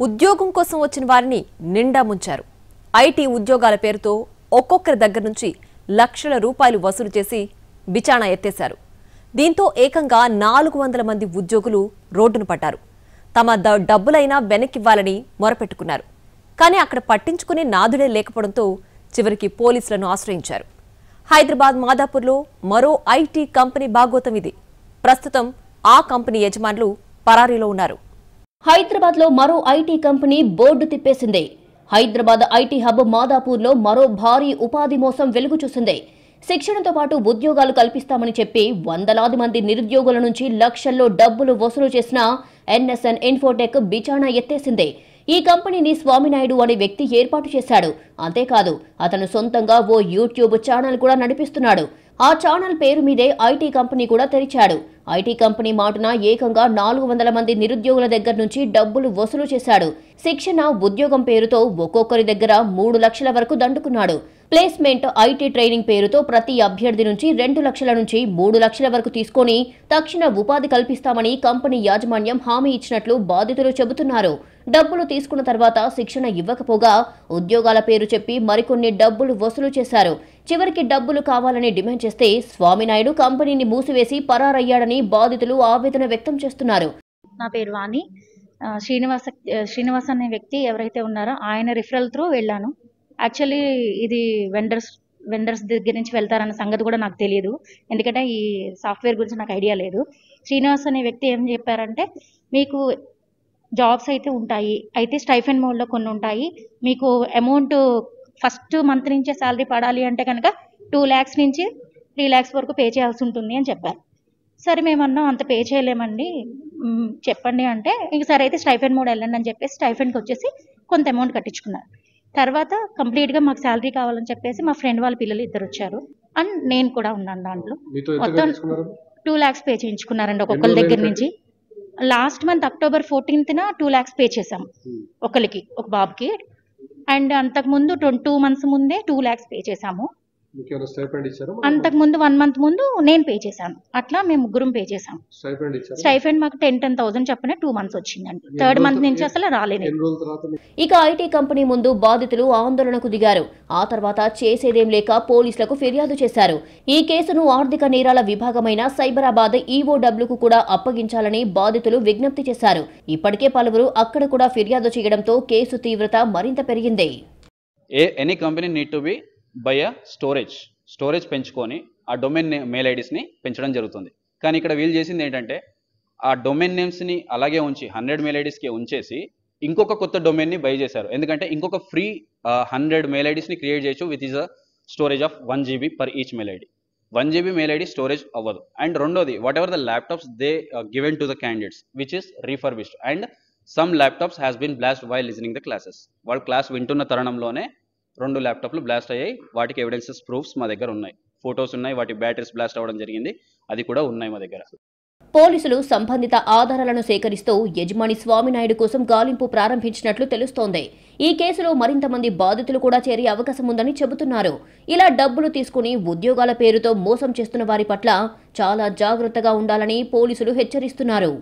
ఉద్యోగం కోసం వచ్చిన వారిని నిండా ముంచారు. ఐటీ ఉద్యోగాల పేరుతో ఒక్కొక్కరి దగ్గర నుంచి లక్షల రూపాయలు వసూలు చేసి బిచాణా ఎత్తేశారు. దీంతో ఏకంగా 400 మంది ఉద్యోగులు రోడ్డును పడ్డారు. తమ డబ్బులైనా వెనక్కివ్వాలని మొరపెట్టుకున్నారు. కానీ అక్కడ పట్టించుకునే నాదుడే లేకపోవడంతో చివరికి పోలీసులను ఆశ్రయించారు. హైదరాబాద్ మాదాపూర్లో మరో ఐటీ కంపెనీ భాగోతం ఇది. ప్రస్తుతం ఆ కంపెనీ యజమానులు పరారీలో ఉన్నారు. హైదరాబాద్లో మరో ఐటీ కంపెనీ బోర్డు తిప్పేసింది. హైదరాబాద్ ఐటీ హబ్ మాదాపూర్లో మరో భారీ ఉపాధి మోసం వెలుగు చూసింది. శిక్షణతో పాటు ఉద్యోగాలు కల్పిస్తామని చెప్పి వందలాది మంది నిరుద్యోగుల నుంచి లక్షల్లో డబ్బులు వసూలు చేసిన ఎన్ఎస్ఎన్ ఇన్ఫోటెక్ బిచాణా ఎత్తేసింది. ఈ కంపెనీని స్వామినాయుడు అనే వ్యక్తి ఏర్పాటు చేశాడు. అంతేకాదు అతను సొంతంగా ఓ యూట్యూబ్ ఛానల్ కూడా నడిపిస్తున్నాడు. ఆ ఛానల్ పేరు మీదే ఐటీ కంపెనీ కూడా తెరిచాడు. ఐటీ కంపెనీ మాటున ఏకంగా 400 మంది నిరుద్యోగుల దగ్గర నుంచి డబ్బులు వసూలు చేశాడు. శిక్షణ ఉద్యోగం పేరుతో ఒక్కొక్కరి దగ్గర 3 లక్షల వరకు దండుకున్నాడు. ప్లేస్మెంట్ ఐటీ ట్రైనింగ్ పేరుతో ప్రతి అభ్యర్థి నుంచి 2 లక్షల నుంచి 3 లక్షల వరకు తీసుకొని తక్షణ ఉపాధి కల్పిస్తామని కంపెనీ యాజమాన్యం హామీ ఇచ్చినట్లు బాధితులు చెబుతున్నారు. డబ్బులు తీసుకున్న తర్వాత శిక్షణ ఇవ్వకపోగా ఉద్యోగాల పేరు చెప్పి మరికొన్ని డబ్బులు వసూలు చేశారు. చివరికి డబ్బులు కావాలని డిమాండ్ చేస్తే స్వామినాయుడు కంపెనీని మూసివేసి పరారయ్యాడని బాధితులు ఆవేదన వ్యక్తం చేస్తున్నారు. నా పేరు వాణి. శ్రీనివాస్ అనే వ్యక్తి ఎవరైతే ఉన్నారో ఆయన రిఫరల్ త్రూ వెళ్ళాను. యాక్చువల్లీ ఇది వెండర్స్ దగ్గర నుంచి వెళ్తారన్న సంగతి కూడా నాకు తెలియదు, ఎందుకంటే ఈ సాఫ్ట్వేర్ గురించి నాకు ఐడియా లేదు. శ్రీనివాస్ అనే వ్యక్తి ఏం చెప్పారంటే, మీకు జాబ్స్ అయితే ఉంటాయి, అయితే స్టైఫెండ్ మోడ్లో కొన్ని ఉంటాయి, మీకు అమౌంట్ ఫస్ట్ మంత్ నుంచే శాలరీ పడాలి అంటే కనుక 2 lakhs నుంచి 3 lakhs వరకు పే చేయాల్సి ఉంటుంది అని చెప్పారు. సరే మేమన్నా అంత పే చేయలేమండి, చెప్పండి అంటే ఇంక సరే అయితే స్టైఫెండ్ మోడ్ వెళ్ళండి అని చెప్పేసి స్టైఫెండ్కి వచ్చేసి కొంత అమౌంట్ కట్టించుకున్నారు. తర్వాత కంప్లీట్గా మాకు శాలరీ కావాలని చెప్పేసి మా ఫ్రెండ్ వాళ్ళ పిల్లలు 2 వచ్చారు అండ్ నేను కూడా ఉన్నాను. దాంట్లో మొత్తం 2 lakhs పే చేయించుకున్నారండి ఒక్కొక్కరి దగ్గర నుంచి. Last month October 14th 2 lakhs pay చేసాం ఒకరికి, ఒక బాబుకి. అండ్ అంతకుముందు 2 months ముందే 2 lakhs పే చేసాము. అంతకుముందు 1 month ముందు నేను పే చేశాను. అట్లా మేము ముగ్గురం పే చేసాం. స్టైఫెండ్ మాకు 10,000 చెప్పిన 2 months వచ్చిందండి. 3rd month నుంచి అసలు రాలేదు. ఇక ఐటీ కంపెనీ ముందు బాధితులు ఆందోళనకు దిగారు. ఆ తర్వాత చేసేదేం లేక పోలీసులకు ఫిర్యాదు చేశారు. ఈ కేసును ఆర్థిక నేరాల విభాగమైన సైబరాబాద్ ఈఓడబ్ల్యూకు కూడా అప్పగించాలని బాధితులు విజ్ఞప్తి చేశారు. ఇప్పటికే పలువురు అక్కడ కూడా ఫిర్యాదు చేయడంతో కేసు తీవ్రత మరింత పెరిగింది. Any company need to be by a storage పెంచుకొని ఆ డొమైన్ మెయిల్ ఐడీస్ని పెంచడం జరుగుతుంది. కానీ ఇక్కడ వీళ్ళు చేసింది ఏంటంటే, ఆ డొమైన్ నేమ్స్ని అలాగే ఉంచి 100 మెయిల్ ఐడీస్కి ఉంచేసి ఇంకొక కొత్త డొమైన్ని బై చేశారు. ఎందుకంటే ఇంకొక ఫ్రీ 100 మెయిల్ ఐడీస్ని క్రియేట్ చేయొచ్చు with is a storage of 1 GB per each mail ID. 1 GB mail ID storage అవ్వదు. అండ్ రెండోది, whatever the laptops they given to the candidates which is refurbished and some laptops has been blast while listening the classes. వాళ్ళు class వింటున్న తరుణంలోనే 2 ల్యాప్టాప్లు blast అయ్యాయి. వాటికి evidences proofs మా దగ్గర ఉన్నాయి, ఫొటోస్ ఉన్నాయి, వాటి బ్యాటరీస్ బ్లాస్ట్ అవ్వడం జరిగింది, అది కూడా ఉన్నాయి మా దగ్గర. పోలీసులు సంబంధిత ఆధారాలను సేకరిస్తూ యజమాని స్వామినాయుడు కోసం గాలింపు ప్రారంభించినట్లు తెలుస్తోంది. ఈ కేసులో మరింత మంది బాధితులు కూడా చేరే అవకాశం ఉందని చెబుతున్నారు. ఇలా డబ్బులు తీసుకుని ఉద్యోగాల పేరుతో మోసం చేస్తున్న వారి పట్ల చాలా జాగ్రత్తగా ఉండాలని పోలీసులు హెచ్చరిస్తున్నారు.